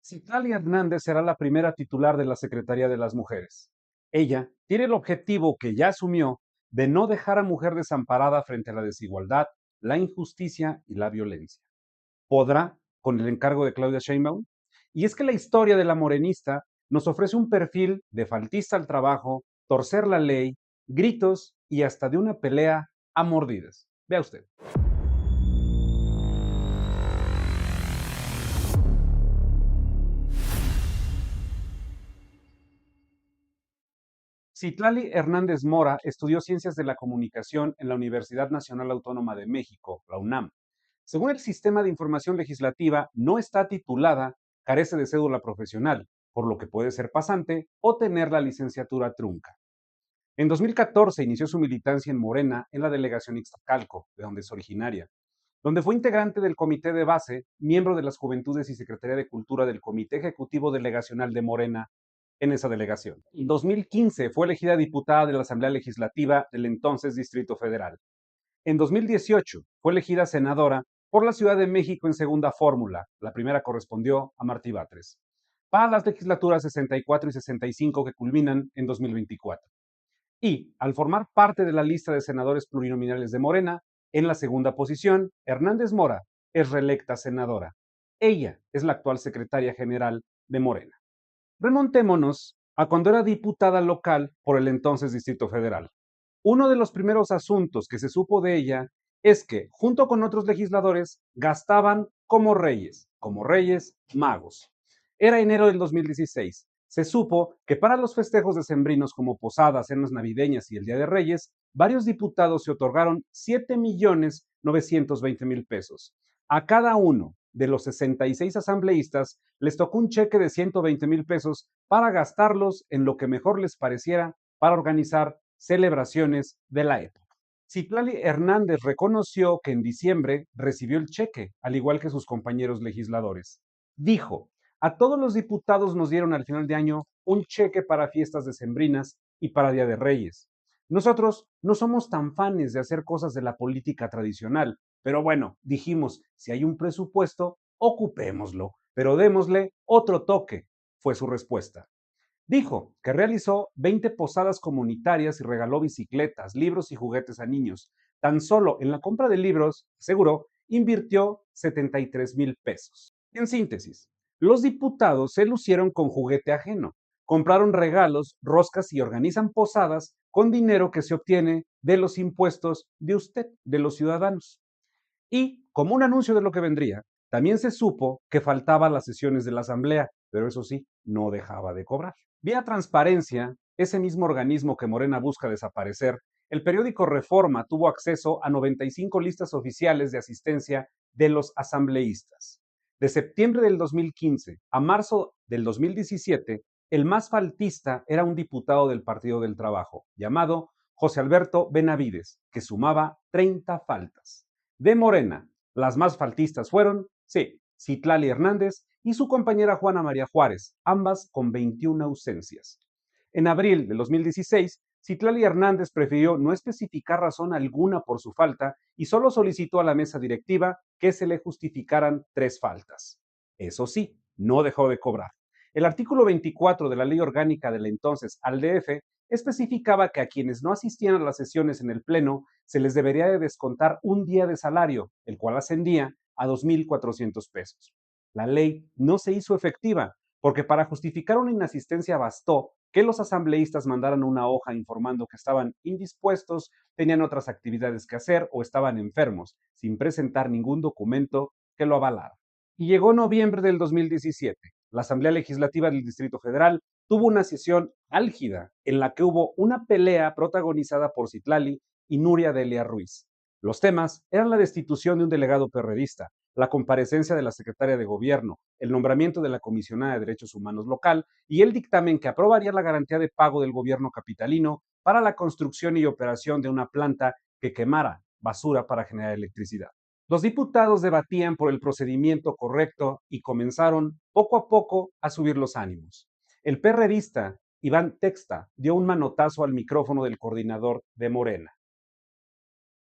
Citlali Hernández será la primera titular de la Secretaría de las Mujeres. Ella tiene el objetivo que ya asumió de no dejar a mujer desamparada frente a la desigualdad, la injusticia y la violencia. ¿Podrá con el encargo de Claudia Sheinbaum? Y es que la historia de la morenista nos ofrece un perfil de faltista al trabajo, torcer la ley, gritos y hasta de una pelea a mordidas. Vea usted. Citlali Hernández Mora estudió Ciencias de la Comunicación en la Universidad Nacional Autónoma de México, la UNAM. Según el Sistema de Información Legislativa, no está titulada, carece de cédula profesional, por lo que puede ser pasante o tener la licenciatura trunca. En 2014 inició su militancia en Morena en la delegación Ixtacalco, de donde es originaria, donde fue integrante del comité de base, miembro de las Juventudes y Secretaría de Cultura del Comité Ejecutivo Delegacional de Morena en esa delegación. En 2015 fue elegida diputada de la Asamblea Legislativa del entonces Distrito Federal. En 2018 fue elegida senadora por la Ciudad de México en segunda fórmula. La primera correspondió a Martí Batres. Para las legislaturas 64 y 65 que culminan en 2024. Y, al formar parte de la lista de senadores plurinominales de Morena, en la segunda posición, Hernández Mora es reelecta senadora. Ella es la actual secretaria general de Morena. Remontémonos a cuando era diputada local por el entonces Distrito Federal. Uno de los primeros asuntos que se supo de ella es que, junto con otros legisladores, gastaban como reyes magos. Era enero del 2016. Se supo que para los festejos decembrinos como posadas, cenas navideñas y el Día de Reyes, varios diputados se otorgaron 7.920.000 pesos. A cada uno de los 66 asambleístas les tocó un cheque de 120.000 pesos para gastarlos en lo que mejor les pareciera para organizar celebraciones de la época. Citlali Hernández reconoció que en diciembre recibió el cheque, al igual que sus compañeros legisladores. Dijo, a todos los diputados nos dieron al final de año un cheque para fiestas decembrinas y para Día de Reyes. Nosotros no somos tan fanes de hacer cosas de la política tradicional, pero bueno, dijimos, si hay un presupuesto, ocupémoslo, pero démosle otro toque, fue su respuesta. Dijo que realizó 20 posadas comunitarias y regaló bicicletas, libros y juguetes a niños. Tan solo en la compra de libros, aseguró, invirtió 73.000 pesos. En síntesis, los diputados se lucieron con juguete ajeno, compraron regalos, roscas y organizan posadas con dinero que se obtiene de los impuestos de usted, de los ciudadanos. Y, como un anuncio de lo que vendría, también se supo que faltaba las sesiones de la Asamblea, pero eso sí, no dejaba de cobrar. Vía Transparencia, ese mismo organismo que Morena busca desaparecer, el periódico Reforma tuvo acceso a 95 listas oficiales de asistencia de los asambleístas. De septiembre del 2015 a marzo del 2017, el más faltista era un diputado del Partido del Trabajo, llamado José Alberto Benavides, que sumaba 30 faltas. De Morena, las más faltistas fueron, sí, Citlali Hernández y su compañera Juana María Juárez, ambas con 21 ausencias. En abril de 2016, Citlali Hernández prefirió no especificar razón alguna por su falta y solo solicitó a la mesa directiva que se le justificaran 3 faltas. Eso sí, no dejó de cobrar. El artículo 24 de la Ley Orgánica del entonces ALDF especificaba que a quienes no asistían a las sesiones en el Pleno se les debería de descontar un día de salario, el cual ascendía a 2.400 pesos. La ley no se hizo efectiva porque para justificar una inasistencia bastó que los asambleístas mandaran una hoja informando que estaban indispuestos, tenían otras actividades que hacer o estaban enfermos, sin presentar ningún documento que lo avalara. Y llegó noviembre del 2017. La Asamblea Legislativa del Distrito Federal tuvo una sesión álgida en la que hubo una pelea protagonizada por Citlali y Nuria Delia Ruiz. Los temas eran la destitución de un delegado perredista, la comparecencia de la secretaria de Gobierno, el nombramiento de la comisionada de Derechos Humanos local y el dictamen que aprobaría la garantía de pago del gobierno capitalino para la construcción y operación de una planta que quemara basura para generar electricidad. Los diputados debatían por el procedimiento correcto y comenzaron poco a poco a subir los ánimos. El perredista Iván Texta dio un manotazo al micrófono del coordinador de Morena.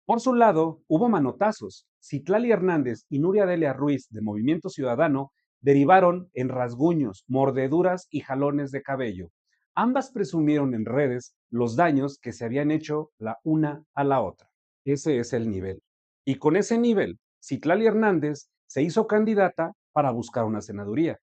Por su lado, hubo manotazos. Citlali Hernández y Nuria Delia Ruiz, de Movimiento Ciudadano, derivaron en rasguños, mordeduras y jalones de cabello. Ambas presumieron en redes los daños que se habían hecho la una a la otra. Ese es el nivel. Y con ese nivel, Citlali Hernández se hizo candidata para buscar una senaduría.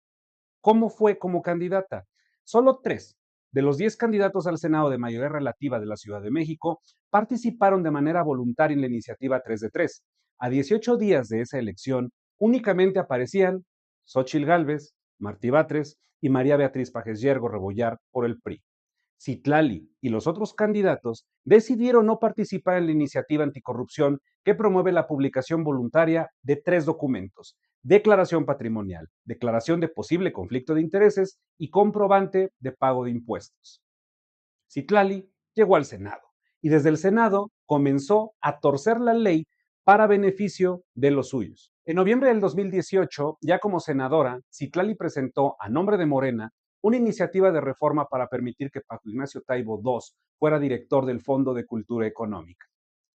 ¿Cómo fue como candidata? Solo 3 de los 10 candidatos al Senado de mayoría relativa de la Ciudad de México participaron de manera voluntaria en la iniciativa 3 de 3. A 18 días de esa elección, únicamente aparecían Xóchitl Gálvez, Martí Batres y María Beatriz Pajes Yergo Rebollar por el PRI. Citlali y los otros candidatos decidieron no participar en la iniciativa anticorrupción que promueve la publicación voluntaria de 3 documentos: declaración patrimonial, declaración de posible conflicto de intereses y comprobante de pago de impuestos. Citlali llegó al Senado y desde el Senado comenzó a torcer la ley para beneficio de los suyos. En noviembre del 2018, ya como senadora, Citlali presentó a nombre de Morena una iniciativa de reforma para permitir que Paco Ignacio Taibo II fuera director del Fondo de Cultura Económica.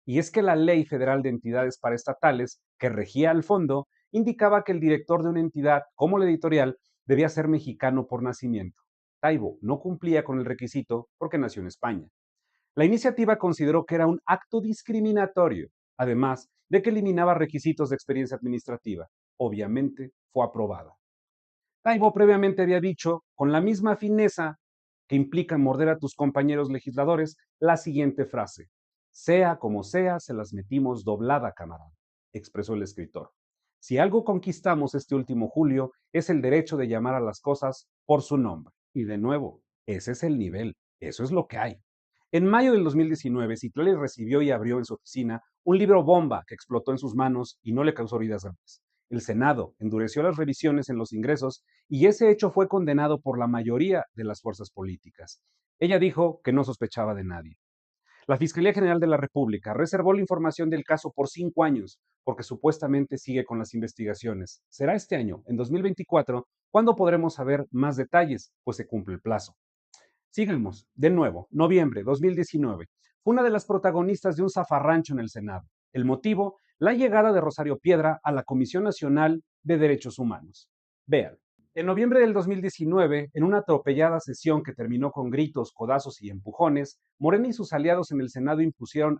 Y es que la Ley Federal de Entidades Paraestatales, que regía al fondo, indicaba que el director de una entidad, como la editorial, debía ser mexicano por nacimiento. Taibo no cumplía con el requisito porque nació en España. La iniciativa consideró que era un acto discriminatorio, además de que eliminaba requisitos de experiencia administrativa. Obviamente fue aprobada. Taibo previamente había dicho, con la misma fineza que implica morder a tus compañeros legisladores, la siguiente frase: sea como sea, se las metimos doblada, camarada, expresó el escritor. Si algo conquistamos este último julio, es el derecho de llamar a las cosas por su nombre. Y de nuevo, ese es el nivel, eso es lo que hay. En mayo del 2019, Citlali recibió y abrió en su oficina un libro bomba que explotó en sus manos y no le causó heridas graves. El Senado endureció las revisiones en los ingresos y ese hecho fue condenado por la mayoría de las fuerzas políticas. Ella dijo que no sospechaba de nadie. La Fiscalía General de la República reservó la información del caso por 5 años porque supuestamente sigue con las investigaciones. Será este año, en 2024, cuando podremos saber más detalles, pues se cumple el plazo. Sigamos, de nuevo, noviembre 2019. Fue una de las protagonistas de un zafarrancho en el Senado. El motivo, la llegada de Rosario Piedra a la Comisión Nacional de Derechos Humanos. Vean, en noviembre del 2019, en una atropellada sesión que terminó con gritos, codazos y empujones, Morena y sus aliados en el Senado impusieron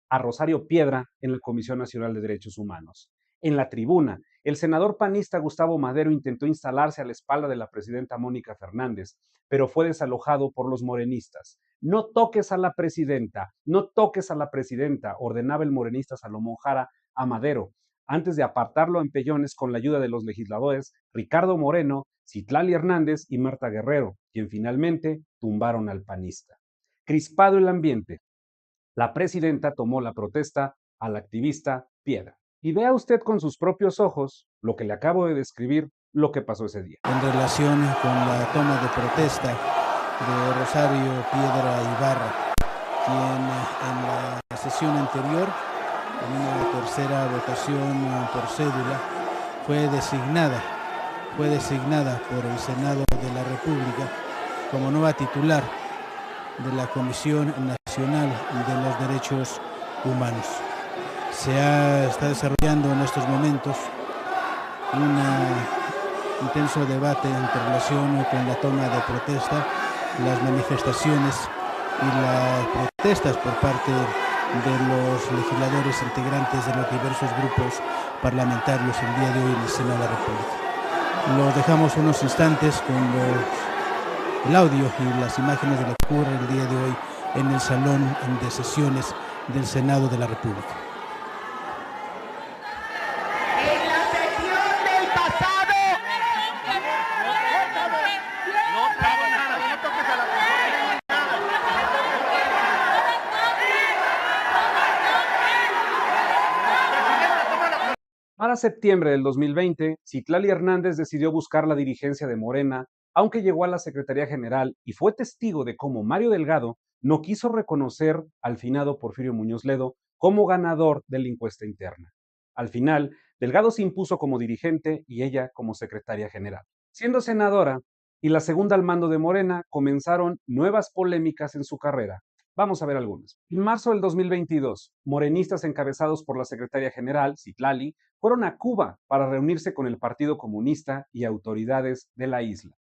a Rosario Piedra en la Comisión Nacional de Derechos Humanos. En la tribuna, el senador panista Gustavo Madero intentó instalarse a la espalda de la presidenta Mónica Fernández, pero fue desalojado por los morenistas. No toques a la presidenta, no toques a la presidenta, ordenaba el morenista Salomón Jara a Madero, antes de apartarlo a empellones con la ayuda de los legisladores Ricardo Moreno, Citlali Hernández y Marta Guerrero, quien finalmente tumbaron al panista. Crispado el ambiente, la presidenta tomó la protesta al activista Piedra. Y vea usted con sus propios ojos lo que le acabo de describir, lo que pasó ese día. En relación con la toma de protesta de Rosario Piedra Ibarra, quien en la sesión anterior, en una tercera votación por cédula, fue designada por el Senado de la República como nueva titular de la Comisión Nacional de los Derechos Humanos. Está desarrollando en estos momentos un intenso debate en relación con la toma de protesta, las manifestaciones y las protestas por parte de los legisladores integrantes de los diversos grupos parlamentarios el día de hoy en el Senado de la República. Los dejamos unos instantes con el audio y las imágenes de lo que ocurre el día de hoy en el salón de sesiones del Senado de la República. Para septiembre del 2020, Citlali Hernández decidió buscar la dirigencia de Morena, aunque llegó a la Secretaría General y fue testigo de cómo Mario Delgado no quiso reconocer al finado Porfirio Muñoz Ledo como ganador de la encuesta interna. Al final, Delgado se impuso como dirigente y ella como secretaria general. Siendo senadora y la segunda al mando de Morena, comenzaron nuevas polémicas en su carrera. Vamos a ver algunas. En marzo del 2022, morenistas encabezados por la secretaria general, Citlali, fueron a Cuba para reunirse con el Partido Comunista y autoridades de la isla.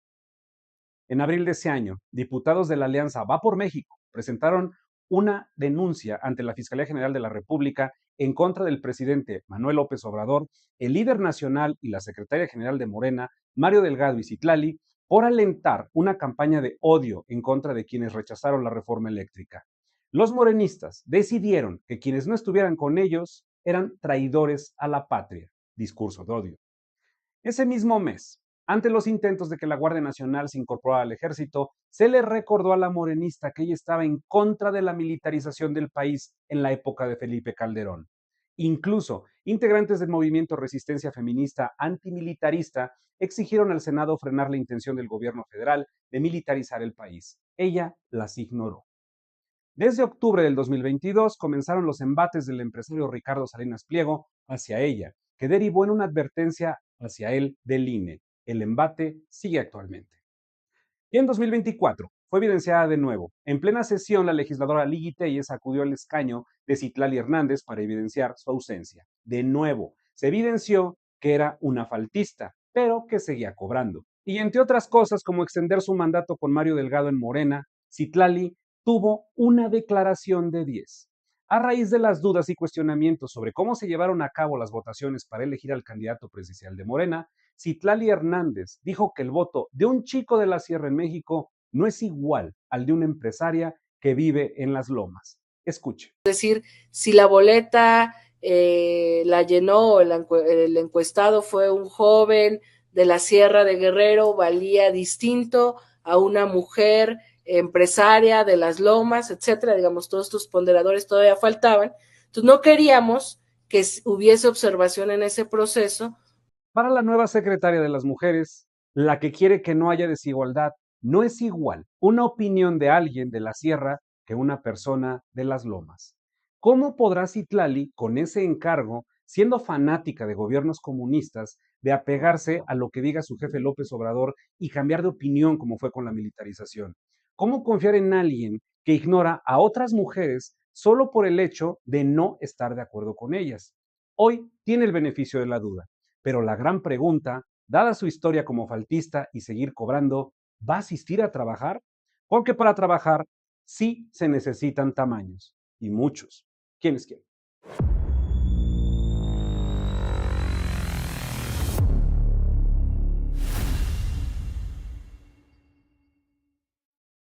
En abril de ese año, diputados de la Alianza Va por México presentaron una denuncia ante la Fiscalía General de la República en contra del presidente Manuel López Obrador, el líder nacional y la secretaria general de Morena, Mario Delgado y Citlali, por alentar una campaña de odio en contra de quienes rechazaron la reforma eléctrica. Los morenistas decidieron que quienes no estuvieran con ellos eran traidores a la patria. Discurso de odio. Ese mismo mes, ante los intentos de que la Guardia Nacional se incorporara al ejército, se le recordó a la morenista que ella estaba en contra de la militarización del país en la época de Felipe Calderón. Incluso, integrantes del movimiento Resistencia Feminista Antimilitarista exigieron al Senado frenar la intención del gobierno federal de militarizar el país. Ella las ignoró. Desde octubre del 2022 comenzaron los embates del empresario Ricardo Salinas Pliego hacia ella, que derivó en una advertencia hacia él del INE. El embate sigue actualmente. Y en 2024 fue evidenciada de nuevo. En plena sesión, la legisladora Lili Telles acudió al escaño de Citlali Hernández para evidenciar su ausencia. De nuevo, se evidenció que era una faltista, pero que seguía cobrando. Y entre otras cosas, como extender su mandato con Mario Delgado en Morena, Citlali tuvo una declaración de 10. A raíz de las dudas y cuestionamientos sobre cómo se llevaron a cabo las votaciones para elegir al candidato presidencial de Morena, Citlali Hernández dijo que el voto de un chico de la Sierra en México no es igual al de una empresaria que vive en las lomas. Escuche. Es decir, si la boleta la llenó, el encuestado fue un joven de la Sierra de Guerrero, valía distinto a una mujer empresaria de las lomas, etcétera. Digamos, todos estos ponderadores todavía faltaban. Entonces, no queríamos que hubiese observación en ese proceso. Para la nueva secretaria de las mujeres, la que quiere que no haya desigualdad, no es igual una opinión de alguien de la sierra que una persona de las lomas. ¿Cómo podrá Citlali, con ese encargo, siendo fanática de gobiernos comunistas, de apegarse a lo que diga su jefe López Obrador y cambiar de opinión como fue con la militarización? ¿Cómo confiar en alguien que ignora a otras mujeres solo por el hecho de no estar de acuerdo con ellas? Hoy tiene el beneficio de la duda. Pero la gran pregunta, dada su historia como faltista y seguir cobrando, ¿va a asistir a trabajar? Porque para trabajar sí se necesitan tamaños, y muchos. ¿Quiénes quieren?